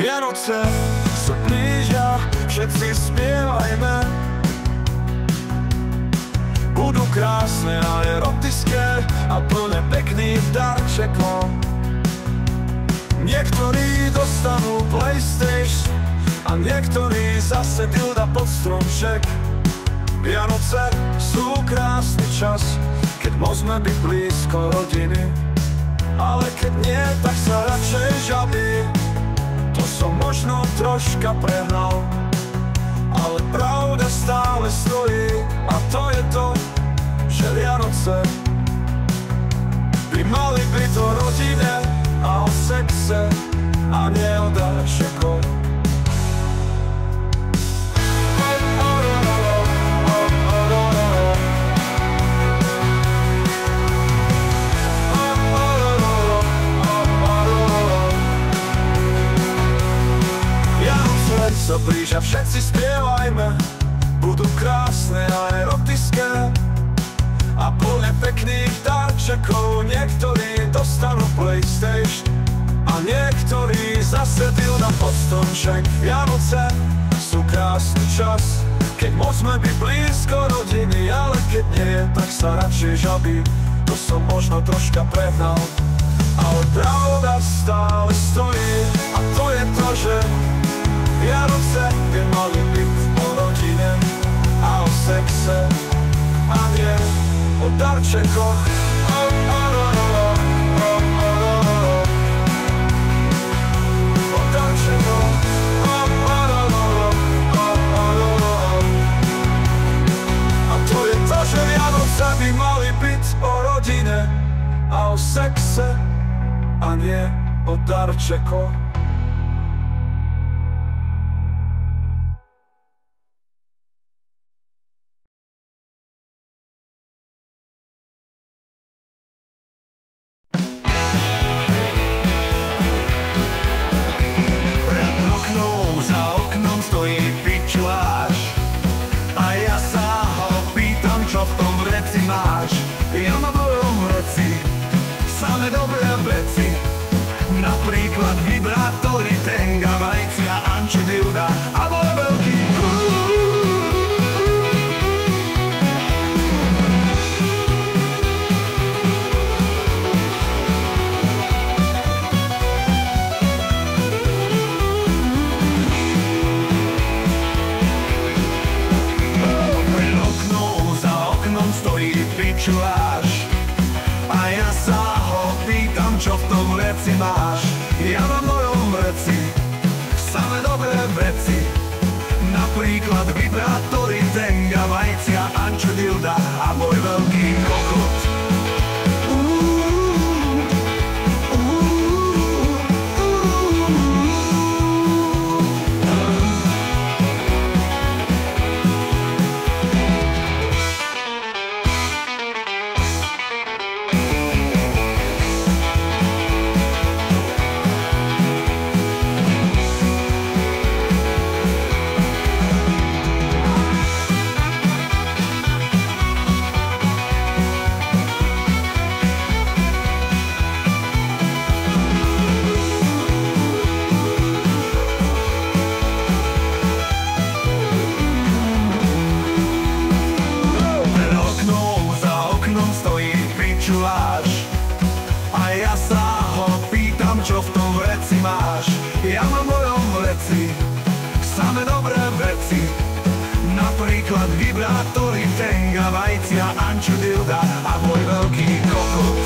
Vianoce sa blížia, všetci spievajme. Budú krásne a erotické a plné pekných darčekov. Niektorí dostanú PlayStation a niektorí zase dilda pod stromček. Vianoce sú krásny čas, keď môžeme byť blízko rodiny. Ale keď nie, tak sa radšej žabí. To som možno troška prehnal, ale pravda stále stojí. A to je to, že Vianoce by mali byť o rodine a o sexe a nie o darčekoch. Sa blížia, všetci spievajme. Budú krásne a erotické a plne pekných darčekov. Niektorí dostanú PlayStation a niektorí zase dilda pod stromček. Vianoce sú krásny čas, keď môžeme byť blízko rodiny. Ale keď nie, tak sa radšej žabí. To som možno troška prehnal, ale pravda stále stojí. A to je to, že Vianoce by mali byť o rodine a o sexe a nie o darčekoch. O darčekoch. A to je to, že Vianoce by mali byť o rodine a o sexe a nie o darčekoch. Ja mám v vreci samé dobré veci, napríklad vibrátory, tenga, vajcia, anči, dilda a môj veľký pred oknom, za oknom stojí pičuláš. A ja sa ho pýtam, čo v tom vreci máš. Ja mám v mojom vreci samé dobré veci, napríklad vibrátory, tenga, vajcia, anči, dilda a môj veľký kokot. A ja sa ho pýtam, čo v tom vreci máš. Ja mám v mojom vreci samé dobré veci, napríklad vibrátory, tenga, vajcia, anči, dilda a môj veľký kokot.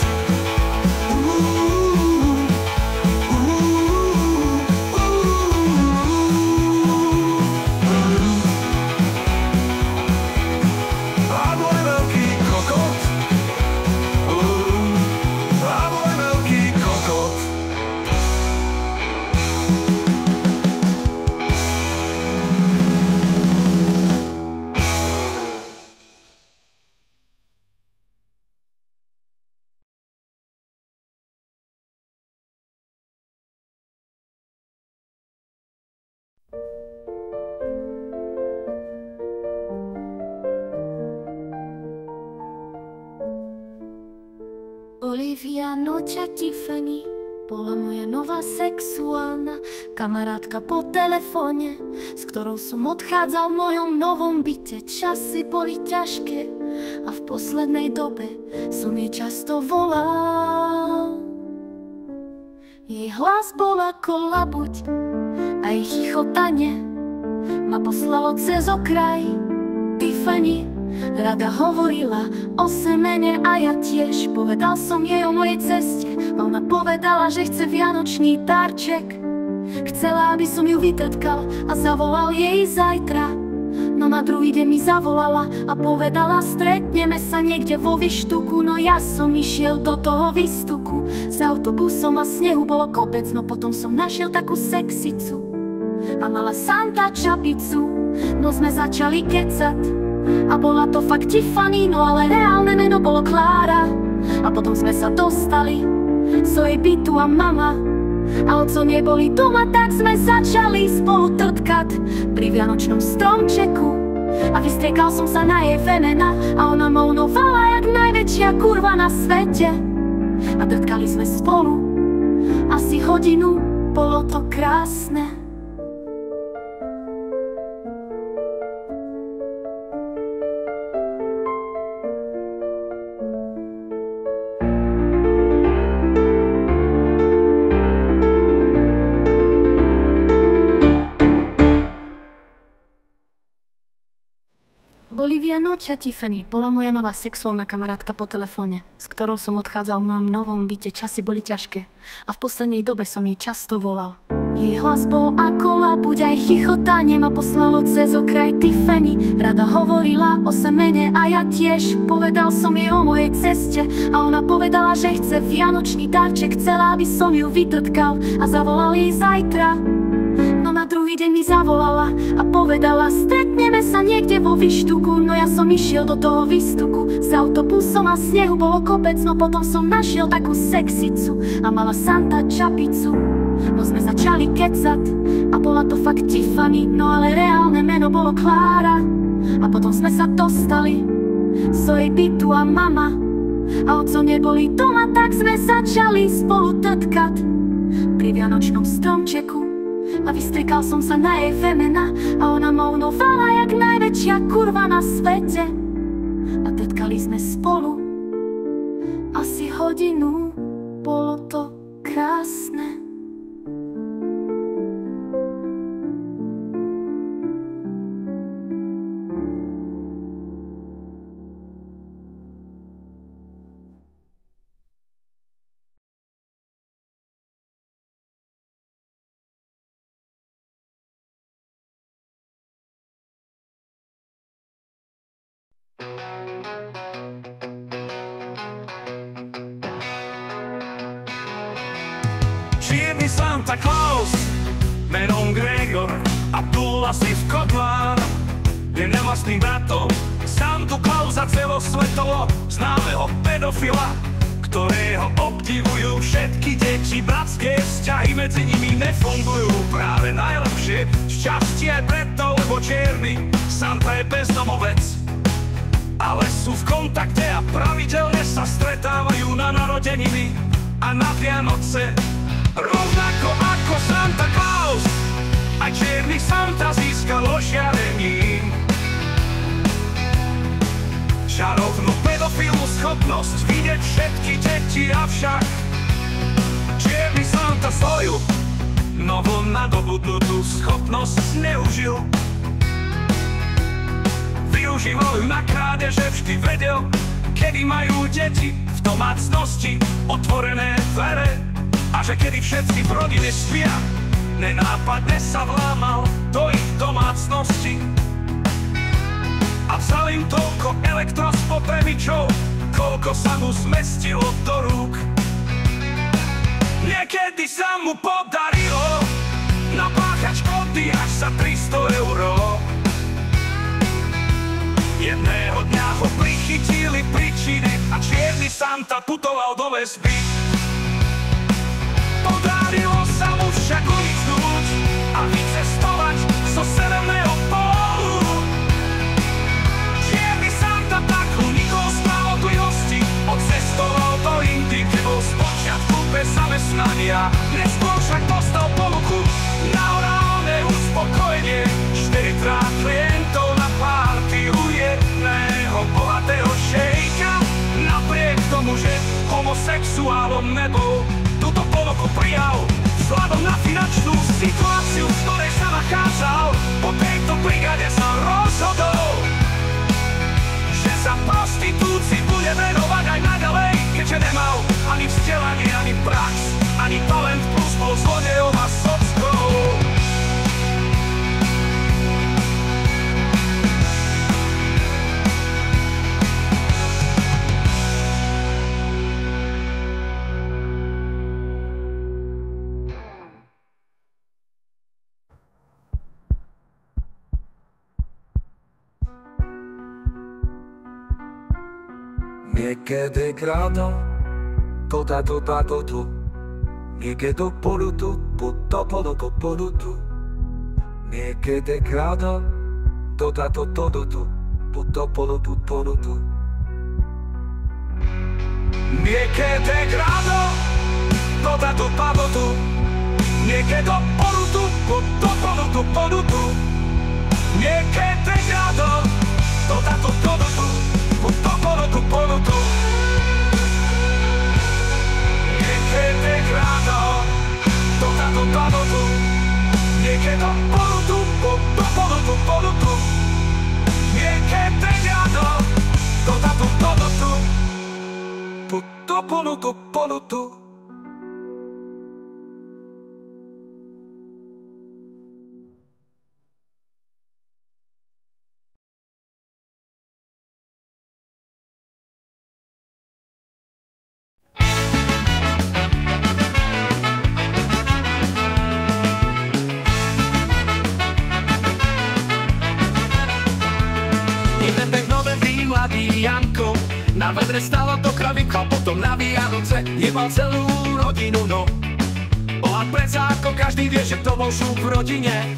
Olivia, Nocia, Tiffany, bola moja nová sexuálna kamarátka po telefóne, s ktorou som odchádzal v mojom novom byte. Časy boli ťažké a v poslednej dobe som jej často volal. Jej hlas bol ako labuť a jej chichotanie ma poslalo cez okraj. Tiffany rada hovorila o semene a ja tiež. Povedal som jej o mojej ceste, ona povedala, že chce vianočný darček. Chcela, aby som ju vytrtkal a zavolal jej zajtra. No na druhý deň mi zavolala a povedala, stretneme sa niekde vo Výštuku. No ja som išiel do toho Výstuku. Za autobusom a snehu bolo kopec, no potom som našiel takú sexicu a mala Santa čapicu. No sme začali kecať a bola to fakt Tiffany, no ale reálne meno bolo Klára. A potom sme sa dostali z jej bytu a mama a oco neboli doma, tak sme začali spolu trtkať pri vianočnom stromčeku. A vystriekal som sa na jej femena a ona mounovala jak najväčšia kurva na svete. A trtkali sme spolu asi hodinu, bolo to krásne. Boli Vianoce. Tiffany bola moja nová sexuálna kamarátka po telefóne, s ktorou som odchádzal v mojom novom byte. Časy boli ťažké a v poslednej dobe som jej často volal. Jej hlas bol ako labuť, aj chichotanie ma poslalo cez okraj. Tiffany rada hovorila o semene a ja tiež. Povedal som jej o mojej ceste a ona povedala, že chce vianočný darček. Chcela, aby som ju vytrtkal a zavolal jej zajtra. No na druhý deň mi zavolala a povedala, stretneme sa niekde vo Výštuku. No ja som išiel do toho Výstuku. Z autobusom a snehu bolo kopec, no potom som našiel takú sexicu a mala Santa čapicu. No sme začali kecať a bola to fakt Tiffany, no ale reálne meno bolo Klára. A potom sme sa dostali z jej bytu a mama a oco neboli doma, tak sme začali spolu trtkať pri vianočnom stromčeku. A vystriekal som sa na jej femena a ona mounovala jak najväčšia kurva na svete. A trtkali sme spolu asi hodinu, bolo to krásne. Čierny Santa Claus, menom Gregor, Abdul Asif Kotlár, je nevlastným bratom Santu Clausa celosvetovo známeho pedofila, ktorého obdivujú všetky deti. Bratské vzťahy medzi nimi nefungujú práve najlepšie. Šťastie preto, lebo čierny Santa je bezdomovec, ale sú v kontakte a pravidelne sa stretávajú na narodeniny a na Vianoce. Rovnako ako Santa Claus, aj čierny Santa získal ožiarením čarovnú pedofilnú schopnosť vidieť všetky deti, avšak čierny Santa svoju novo nadobudnutú schopnosť zneužil. Využíval ju na krádeže, vždy vedel, kedy majú deti v domácnosti otvorené dvere a že kedy všetci v rodine spia, nenápadne sa vlámal do ich domácnosti a vzal im toľko elektrospotrebičov, koľko sa mu zmestilo do rúk. Niekedy sa mu podarilo napáchať škody až za 300 €. Jedného dňa ho prichytili príčiny a čierny Santa putoval do väzby. Podarilo sa mu však uniknúť a vycestovať zo severného pólu. Čierny Santa tak unikol spravodlivosti, odcestoval do Indie, kde bol spočiatku bez zamestnania. Dnes však dostal ponuku na orálne uspokojenie. 4-krát klientov na party u jedného bohatého šejka. Napriek tomu, že homosexuálom nebol, túto ponuku prijal vzhľadom na finančnú situáciu, v ktorej sa nachádzal. Po tejto brigáde sa rozhodol, že sa prostitúcii bude venovať aj naďalej, keďže nemal ani vzdelanie, ani prax, ani talent, plus bol zlodejom a sockou. Niekedy kradol, to tu. Niekedy polutu, polutu. Niekedy kradol, to tu, polutu. Niekedy kradol, to tu. Niekedy polutu, polutu. Niekedy kradol, to tu. Polutu. Niekedy kradol, to tu. Niekedy polutu. Niekedy kradol, to tu. Polutu. Janko na vedre stalo do kravy, a potom na Vianoce jebal celú rodinu, no. Bola predsa ako každý vie, že to bol šup v rodine.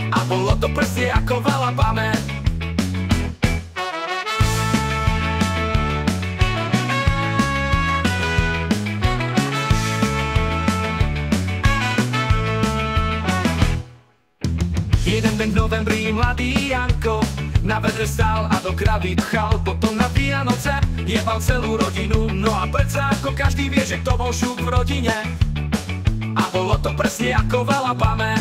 A bolo to presne ako v Alabame. Jeden deň v novembri mladý Janko na vedre stál a do kravy pchal. Potom na Vianoce jebal celú rodinu. No a predsa ako každý vie, že to bol šup v rodine. A bolo to presne ako v Alabame.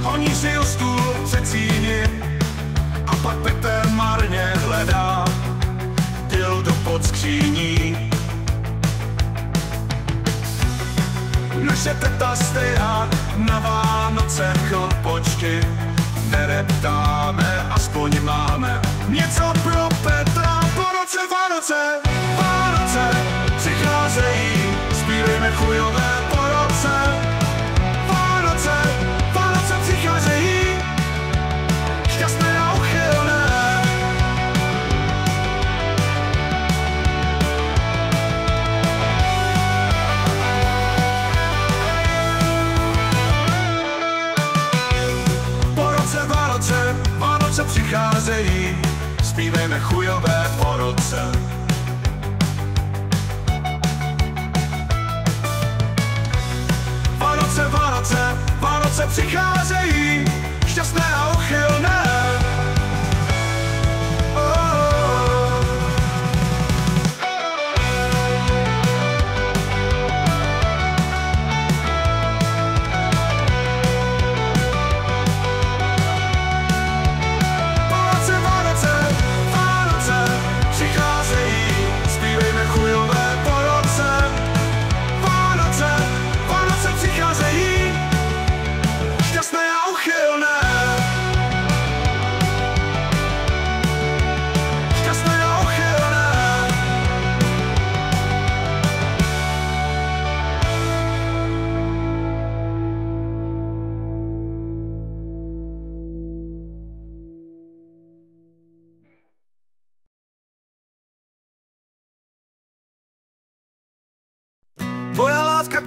Honí si o stůl Cecíni a pak Petr marně hledá dildo pod skříní. Naše teta Steja na Vánoce chlpočky nereptáme, aspoň máme něco pro Petra. Po roce Vánoce přicházejí, zpívejme chujové po roce. Vánoce přicházejí, šťastné a uchylné. Po roce Vánoce přicházejí, zpívejme chujové po roce. Vánoce přicházejí, šťastné a uchylné.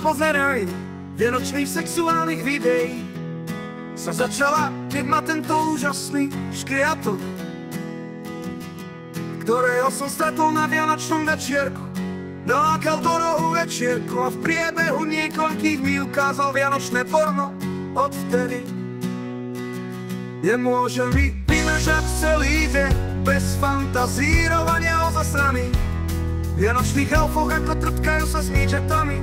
pozeraj vianočných sexuálnych videí sa začala, keď ma tento úžasný škriatok, ktorého som stretol na vianočnom večierku, nalákal do rohu večierku a v priebehu niekoľkých dní ukázal vianočné porno. Odvtedy nemôžem vymešať celý deň bez fantazírovania o zasraní vianočných elfoch, ako trpkajú sa s midgetami.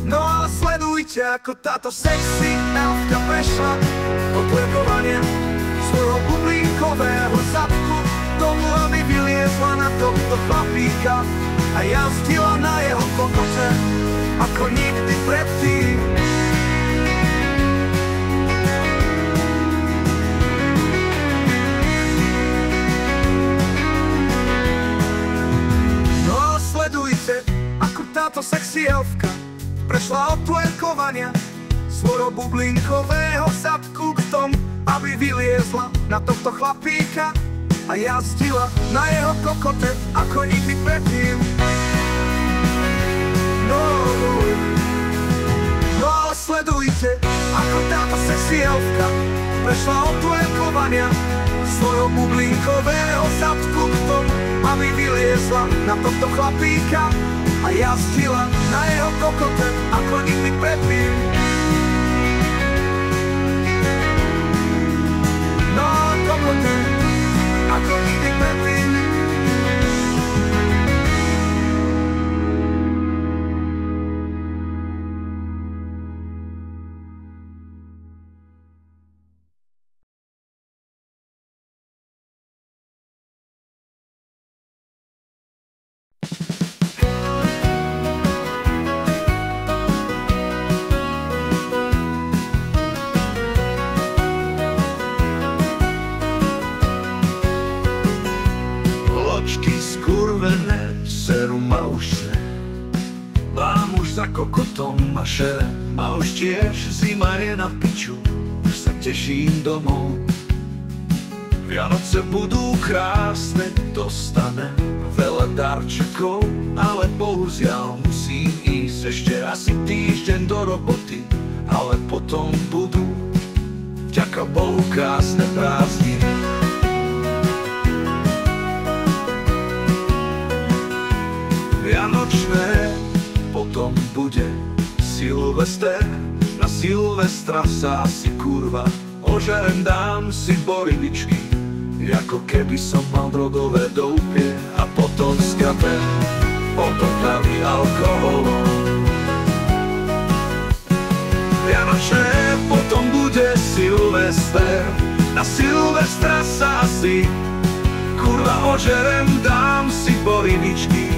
No ale sledujte, ako táto sexy elfka prešla potlekovanie svojho bublinkového zadku tomu, aby vyliezla na tohto chlapíka a jazdila na jeho kokote ako nikdy predtým. No ale sledujte, ako táto sexy elfka prešla od twerkovania svojho bublinkového zadku k tomu, aby vyliezla na tohto chlapíka a jazdila na jeho kokote ako nikdy predtým. No ale sledujte, ako táto sexy elfka prešla od twerkovania svojho bublinkového zadku k tomu, aby vyliezla na tohto chlapíka a jazdila na jeho kokote ako nikdy predtým. No kokote ako nikdy predtým. Skurvené, seru ma už se, mám už za kokotom a šerem, a už tiež zima je na piču, už sa teším domov. Vianoce budú krásne, dostanem veľa darčekov, ale bohužiaľ musím ísť ešte asi týždeň do roboty, ale potom budú, vďaka Bohu, krásne prázdniny. Vianočné, potom bude Silvester, na Silvestra sa asi kurva ožerem, dám si borivičky, ako keby som mal drogové doupie a potom skrapem pototavý alkoholom. Vianočné, potom bude Silvester, na Silvestra sa asi kurva ožerem, dám si borivičky,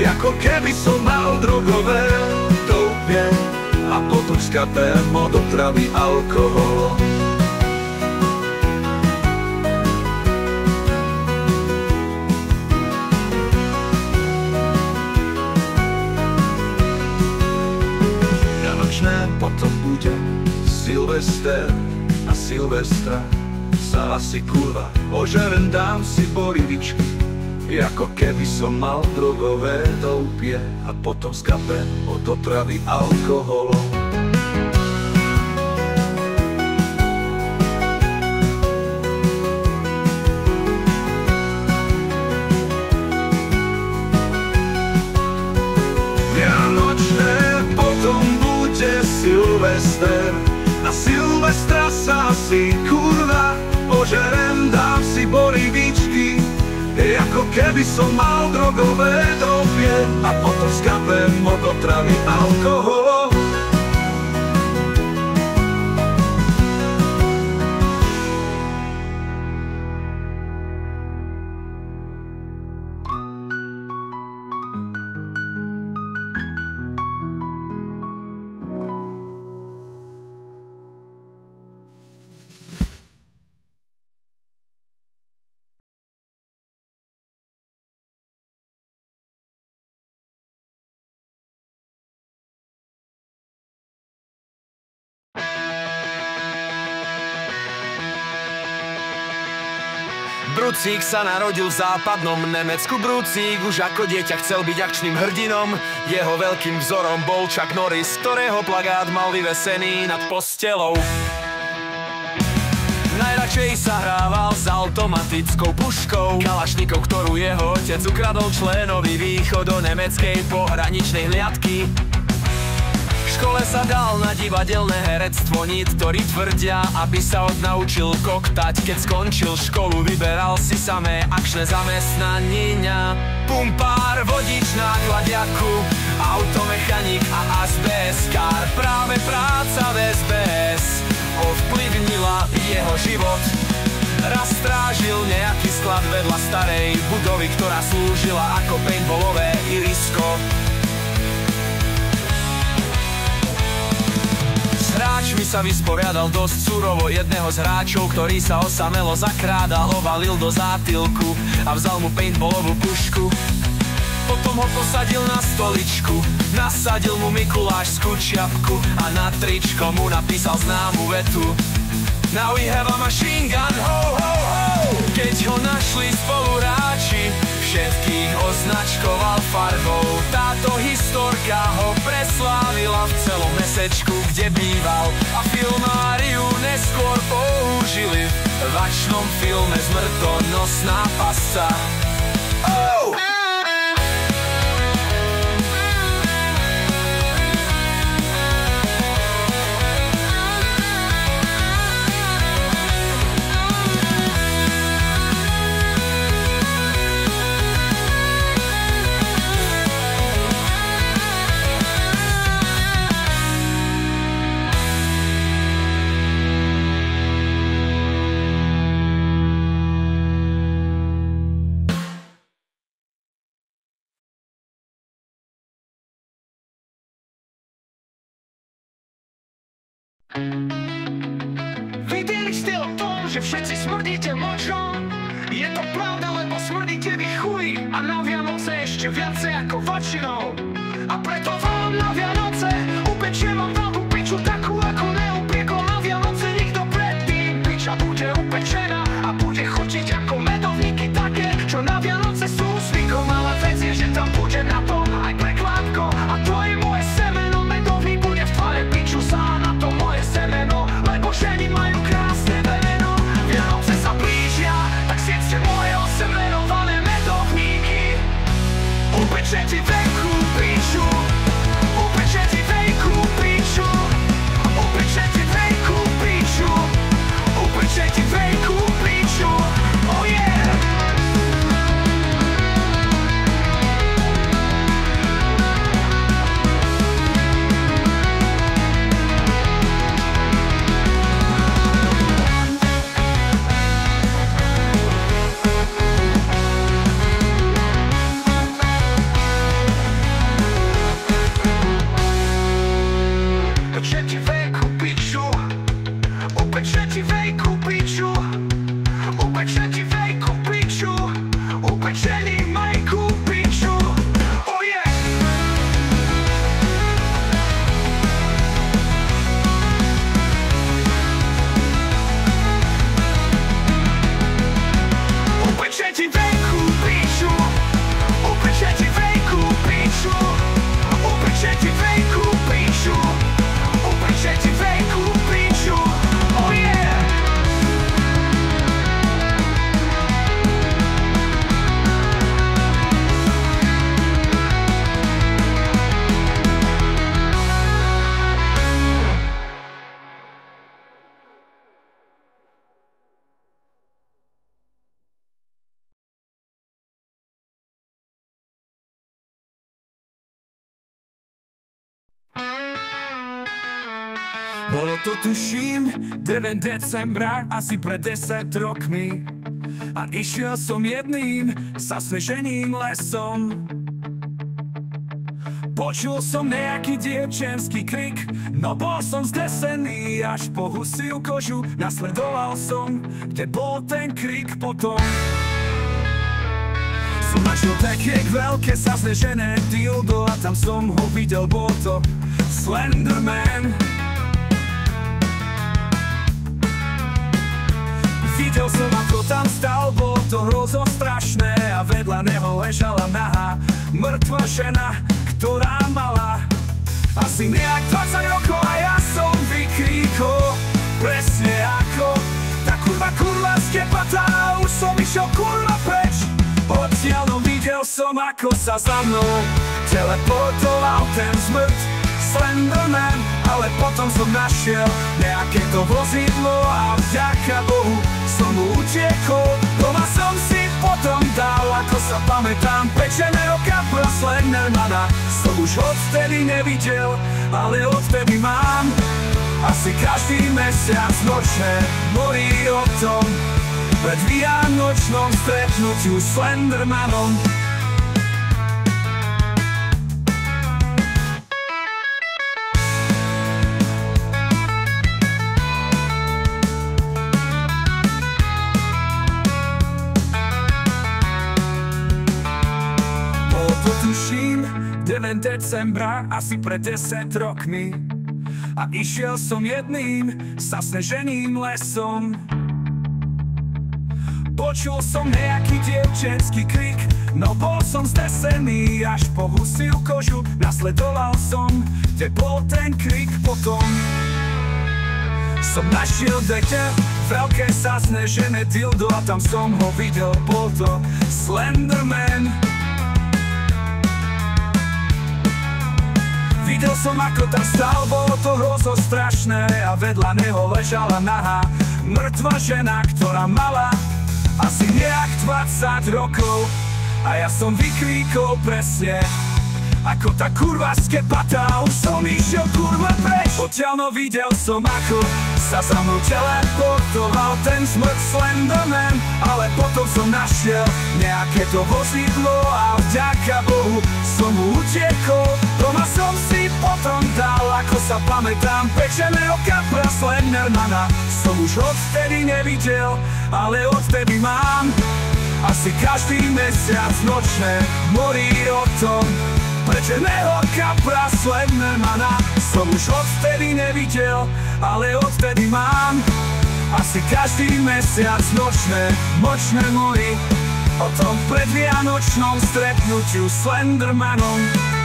ako keby som mal drogové doupie a potom skapem od otravy alkoholom. Vianočné, potom bude Silvester, na Silvestra sa asi kurva ožerem, dám si borivičky, ako keby som mal drogové doupie a potom skapem od otravy alkoholom. Vianočné, potom bude Silvester, na Silvestra sa asi kurva ožerem, dám si borivičky, ako keby som mal drogové doupie a potom skapem od otravy alkoholom. Brucík sa narodil v západnom Nemecku. Brucík už ako dieťa chcel byť akčným hrdinom. Jeho veľkým vzorom bol Chuck Norris, ktorého plagát mal vyvesený nad postelou. Najradšej sa hrával s automatickou puškou Kalašnikov, ktorú jeho otec ukradol členovi východo-nemeckej pohraničnej hliadky. V škole sa dal na divadelné herectvo. Niektorí tvrdia, aby sa odnaučil koktať. Keď skončil školu, vyberal si samé akčné zamestnania. Pumpár, vodič nákladiaku, automechanik a asbestkár. Práve práca v SBS ovplyvnila jeho život. Raz strážil nejaký sklad vedľa starej budovy, ktorá slúžila ako paintballové irisko. S hráčmi sa vysporiadal dosť surovo. Jedného z hráčov, ktorý sa osamelo zakrádal, ovalil do zátilku a vzal mu paintballovú pušku. Potom ho posadil na stoličku, nasadil mu Mikulášskú čiapku a na tričko mu napísal známu vetu: Now we have a machine gun, ho, ho, ho. Keď ho našli spoluhráči, všetkých označkoval farbou. Táto historka ho preslávila v celom mesečku, kde býval, a filmári ju neskôr použili v akčnom filme Smrtonosná pasca. Oh! Videli ste o tom, že všetci smrdíte močom? Je to pravda, lebo smrdíte vy chuji a na Vianoce ešte viacej ako vačinou. A preto vám na Vianoce upečiem vám veľkú piču, takú ako neupiekol na Vianoce nikto predtým. Piča bude upečená a bude chutiť ako medovníky také, čo na Vianoce sú zvykom. Ale vec je, že tam bude na tom aj prekvapko, a to je moje semeno. Medovník bude v tvare piču sa na to moje semeno, lebo ženy majú krásne veneno. Vianoce sa blížia, tak siedzte moje osemenované medovníky. Upečie ti veľkú piču, upečie ti veľkú piču, upečie ti veľkú piču, upečie ti veľkú piču, oh yeah! Bolo to tuším 9 decembra, asi pred 10 rokmi, a išiel som jedným zasneženým lesom. Počul som nejaký dievčenský krik, no bol som zdesený až po husiu kožu. Nasledoval som, kde bol ten krik potom. Som našiel také veľké zasnežené dildo a tam som ho videl, bol to Slenderman. Videl som, ako tam stal, bol ležala nahá, mŕtva žena, ktorá mala asi nejak 20 rokov a ja som vykríkol presne ako tá kurva skepatá, už som išiel kurva preč. Odtiaľ videl som, ako sa za mnou teleportoval ten smrt Slenderman, ale potom som našiel nejaké to vozidlo a vďaka Bohu som mu utiekol. Doma som si potom dal, ako sa pamätám, pečeného kapra Slendermana. Som už odtedy nevidel, ale odtedy mám asi každý mesiac nočné morí o tom pred vianočnom stretnutiu s Slendermanom. Tuším, 9 decembra, asi pred 10 rokmi. A išiel som jedným zasneženým lesom. Počul som nejaký dievčenský krik, no bol som zdesený až po husiu kožu. Nasledoval som, kde bol ten krik potom. Som našiel dete, veľké zasnežené dildo a tam som ho videl, bol to Slenderman. Videl som, ako tam stál, bolo to hrozo strašné a vedľa neho ležala nahá mŕtva žena, ktorá mala asi nejak 20 rokov. A ja som vykríkol presne ako tá kurva skepatá, už som išiel kurva preč. Odtiaľ videl som, ako sa za mnou teleportoval ten smrt Slenderman, ale potom som našiel nejaké to vozidlo a vďaka Bohu som mu utiekol. Doma som si potom dal, ako sa pamätám, pečeného kapra Slendermana. Som už odtedy nevidel, ale odtedy mám asi každý mesiac nočné morí o tom pečeného kapra Slendermana. Som už odtedy nevidel, ale odtedy mám asi každý mesiac nočné morí o tom predvianočnom stretnutiu s Slendermanom.